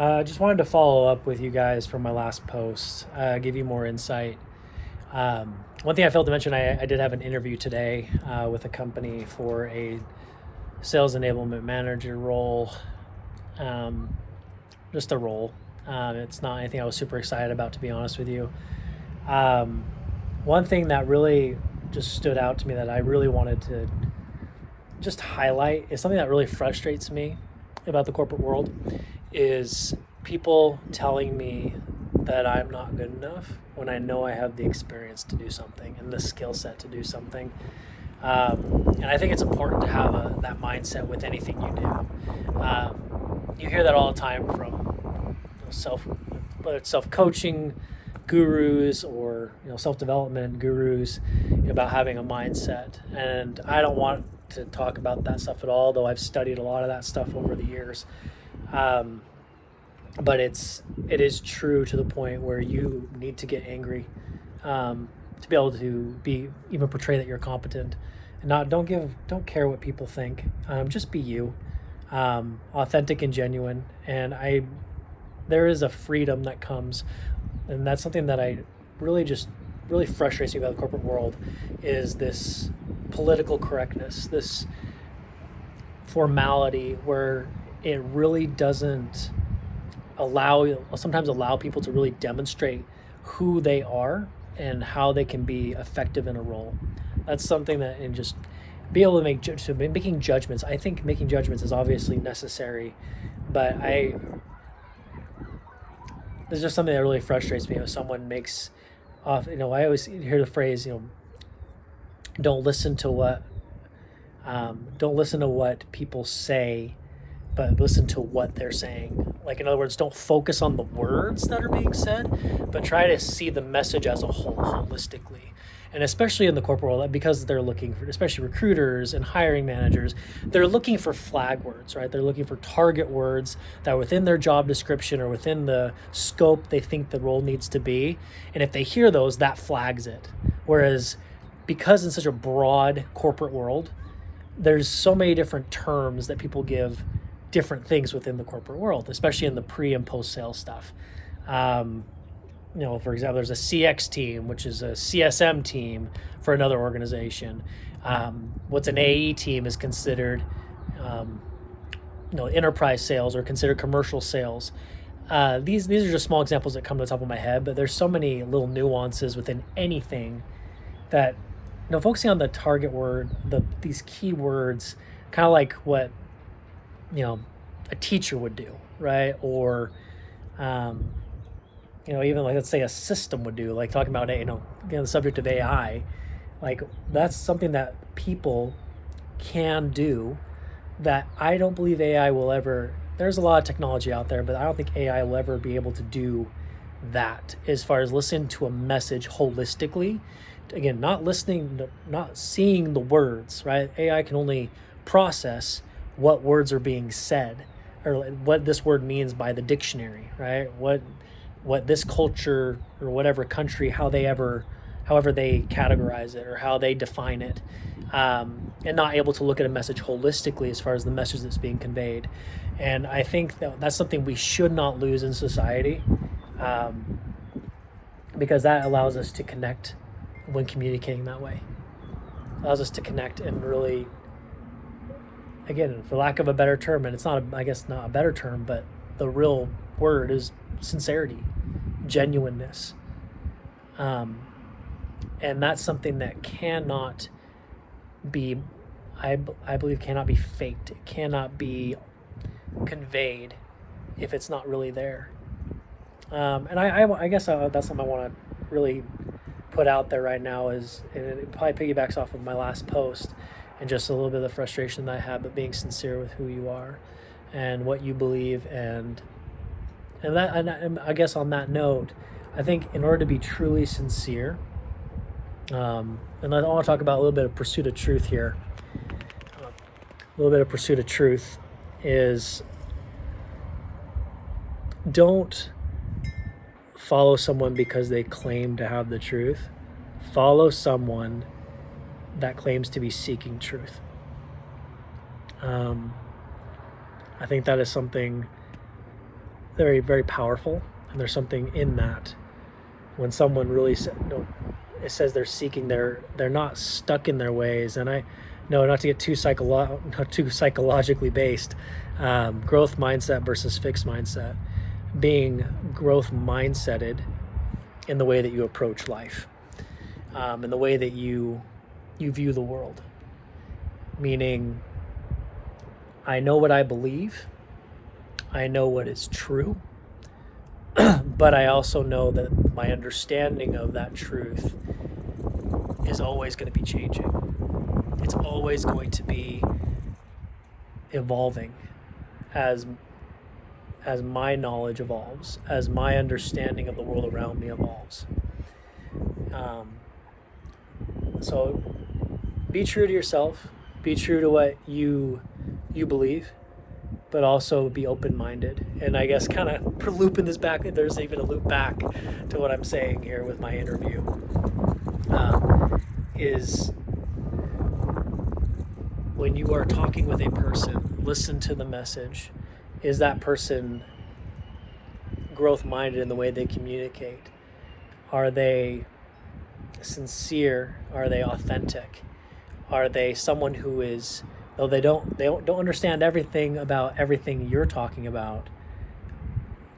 I just wanted to follow up with you guys from my last post, give you more insight. One thing I failed to mention, I did have an interview today with a company for a sales enablement manager role, um, just a role. It's not anything I was super excited about, to be honest with you. Um, One thing that really just stood out to me that I really wanted to just highlight is something that really frustrates me about the corporate world is people telling me that I'm not good enough when I know I have the experience to do something and the skill set to do something. And I think it's important to have that mindset with anything you do. You hear that all the time from whether it's self coaching gurus or self development gurus about having a mindset. And I don't want to talk about that stuff at all, though I've studied a lot of that stuff over the years. Um, but it is true to the point where you need to get angry to be able to even portray that you're competent, and don't care what people think. Just be you, authentic and genuine. And there is a freedom that comes, and that's something that I really frustrates me about the corporate world is this political correctness, this formality where it really doesn't sometimes allow people to really demonstrate who they are and how they can be effective in a role. That's something that, and just be able to making judgments. I think making judgments is obviously necessary, but there's just something that really frustrates me. If someone makes off, I always hear the phrase, don't listen to what people say, but listen to what they're saying. Like, in other words, don't focus on the words that are being said, but try to see the message as a whole, holistically. And especially in the corporate world, because they're looking for, especially recruiters and hiring managers, they're looking for flag words, right? They're looking for target words that are within their job description or within the scope they think the role needs to be. And if they hear those, that flags it. Whereas, because in such a broad corporate world, there's so many different terms that people give different things within the corporate world, especially in the pre and post sales stuff. For example, there's a CX team, which is a CSM team for another organization. What's an AE team is considered, enterprise sales or considered commercial sales. These are just small examples that come to the top of my head, but there's so many little nuances within anything that, focusing on the target word, these key words, kind of like what, a teacher would do, right? Or, even like, let's say a system would do, like talking about, the subject of AI, like that's something that people can do that I don't believe AI will ever, there's a lot of technology out there, but I don't think AI will ever be able to do that as far as listen to a message holistically. Again, not seeing the words, right? AI can only process what words are being said or what this word means by the dictionary, right? What this culture or whatever country, however they categorize it or how they define it, and not able to look at a message holistically as far as the message that's being conveyed. And I think that's something we should not lose in society, because that allows us to connect when communicating that way. Allows us to connect and really, again, for lack of a better term, and it's not, I guess, not a better term, but the real word is sincerity, genuineness. And that's something that cannot be, I believe, cannot be faked. It cannot be conveyed if it's not really there. And I guess that's something I want to really put out there right now is, and it probably piggybacks off of my last post and just a little bit of the frustration that I have, but being sincere with who you are and what you believe. And I guess on that note, I think in order to be truly sincere, and I want to talk about a little bit of pursuit of truth here. A little bit of pursuit of truth is, don't follow someone because they claim to have the truth. Follow someone that claims to be seeking truth. I think that is something very, very powerful. And there's something in that. When someone really it says they're seeking, they're not stuck in their ways. And I know, not to get too psychologically based, growth mindset versus fixed mindset. Being growth mindseted in the way that you approach life, in the way that you view the world. Meaning, I know what I believe, I know what is true, but I also know that my understanding of that truth is always going to be changing. It's always going to be evolving as my knowledge evolves, as my understanding of the world around me evolves. So be true to yourself, be true to what you believe, but also be open-minded. And I guess kind of looping this back, there's even a loop back to what I'm saying here with my interview, is when you are talking with a person, listen to the message. Is that person growth-minded in the way they communicate? Are they sincere? Are they authentic? Are they someone who is, though they don't understand everything about everything you're talking about,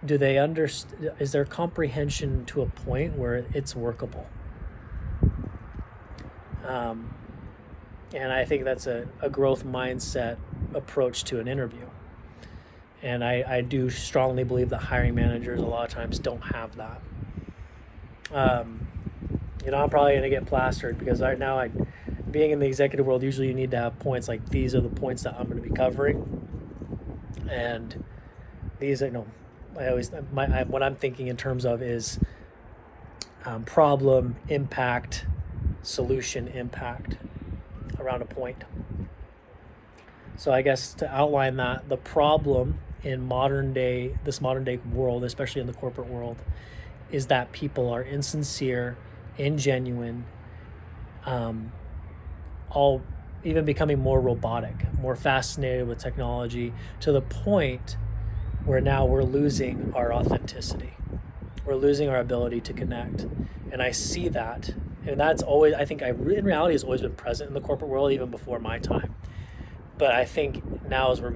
do they understand? Is their comprehension to a point where it's workable? And I think that's a growth mindset approach to an interview. And I do strongly believe that hiring managers a lot of times don't have that. I'm probably going to get plastered because right now, being in the executive world, usually you need to have points like, these are the points that I'm going to be covering. And these, what I'm thinking in terms of is problem, impact, solution, impact around a point. So I guess to outline that, the problem in this modern day world, especially in the corporate world, is that people are insincere, ingenuine, all even becoming more robotic, more fascinated with technology, to the point where now we're losing our authenticity. We're losing our ability to connect. And I see that. And that's always, I think, in reality, has always been present in the corporate world, even before my time. But I think now as we're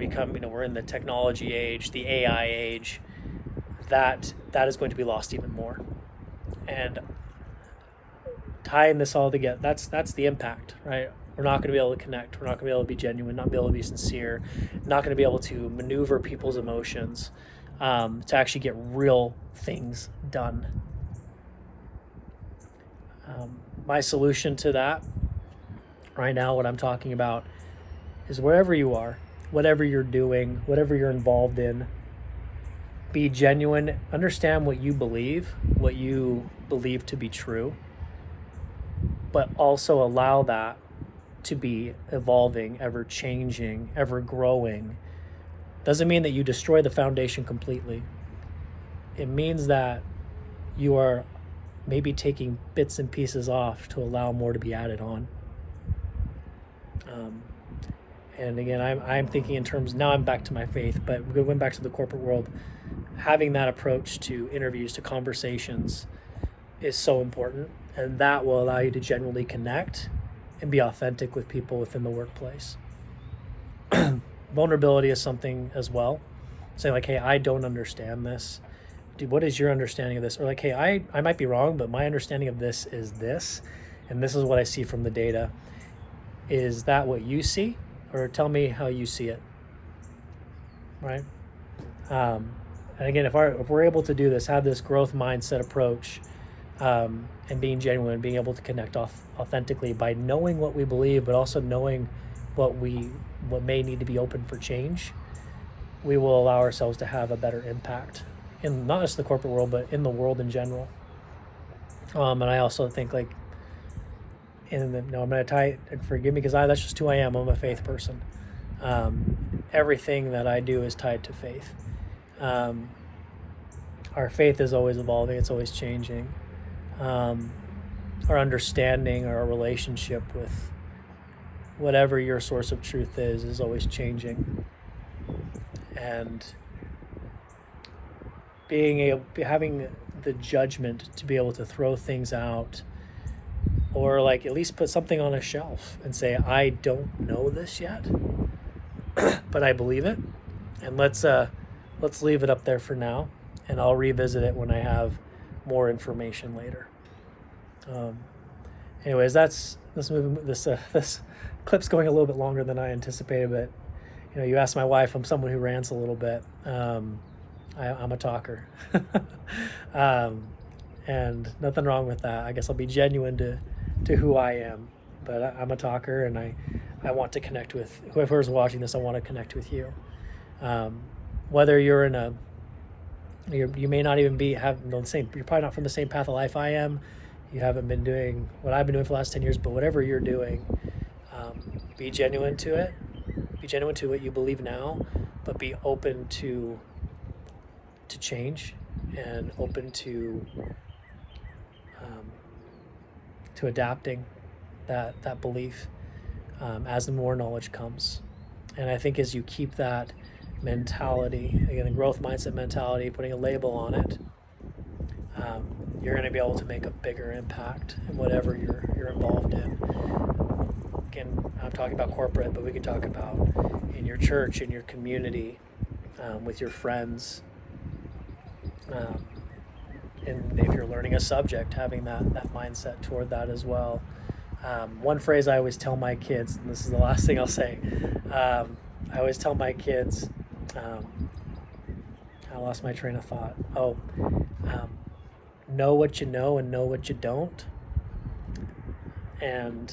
in the technology age, the AI age, that is going to be lost even more. And tying this all together, that's the impact, right? We're not going to be able to connect. We're not going to be able to be genuine, not be able to be sincere, not going to be able to maneuver people's emotions to actually get real things done. My solution to that right now, what I'm talking about, is wherever you are, whatever you're doing, whatever you're involved in, be genuine, understand what you believe to be true, but also allow that to be evolving, ever changing, ever growing. Doesn't mean that you destroy the foundation completely. It means that you are maybe taking bits and pieces off to allow more to be added on. And again, I'm thinking in terms, now I'm back to my faith, but going back to the corporate world, having that approach to interviews, to conversations, is so important. And that will allow you to genuinely connect and be authentic with people within the workplace. Vulnerability is something as well. Saying like, hey, I don't understand this. Dude, what is your understanding of this? Or like, hey, I might be wrong, but my understanding of this is this, and this is what I see from the data. Is that what you see? Or tell me how you see it, right? And again, if we're able to do this, have this growth mindset approach, and being genuine, being able to connect authentically by knowing what we believe, but also knowing what may need to be open for change, we will allow ourselves to have a better impact in not just the corporate world, but in the world in general. And I also think I'm going to tie it, and forgive me because that's just who I am. I'm a faith person. Everything that I do is tied to faith. Our faith is always evolving. It's always changing. Our understanding, our relationship with whatever your source of truth is always changing. And having the judgment to be able to throw things out, or like at least put something on a shelf and say, I don't know this yet, but I believe it, and let's leave it up there for now, and I'll revisit it when I have more information later. Anyways, this clip's going a little bit longer than I anticipated, but you asked my wife. I'm someone who rants a little bit. I'm a talker, and nothing wrong with that. I guess I'll be genuine to who I am, but I'm a talker, and I want to connect with whoever's watching this. I want to connect with you, whether you're you may not even have the same. You're probably not from the same path of life I am. You haven't been doing what I've been doing for the last 10 years, but whatever you're doing, be genuine to it. Be genuine to what you believe now, but be open to change, and open to adapting that belief as the more knowledge comes. And I think as you keep that mentality, again, the growth mindset mentality, putting a label on it, you're going to be able to make a bigger impact in whatever you're involved in. Again, I'm talking about corporate, but we could talk about in your church, in your community, with your friends, and if you're learning a subject, having that mindset toward that as well. One phrase I always tell my kids, and this is the last thing I'll say, I always tell my kids, I lost my train of thought. Know what you know and know what you don't. And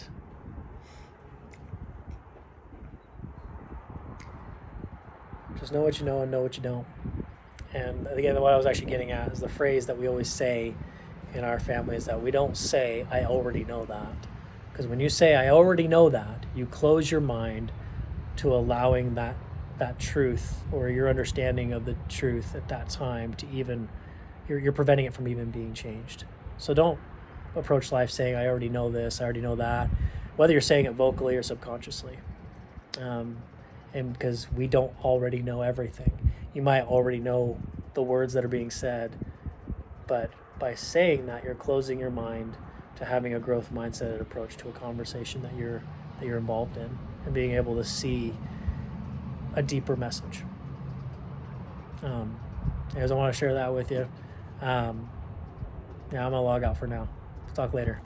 just know what you know and know what you don't. And again, what I was actually getting at is the phrase that we always say in our family is that we don't say, I already know that. Because when you say, I already know that, you close your mind to allowing that truth, or your understanding of the truth at that time, to even, you're preventing it from even being changed. So don't approach life saying, I already know this, I already know that, whether you're saying it vocally or subconsciously. And because we don't already know everything. You might already know the words that are being said, but by saying that, you're closing your mind to having a growth mindset approach to a conversation that you're involved in, and being able to see a deeper message. Anyways, I want to share that with you. I'm gonna log out for now. Talk later.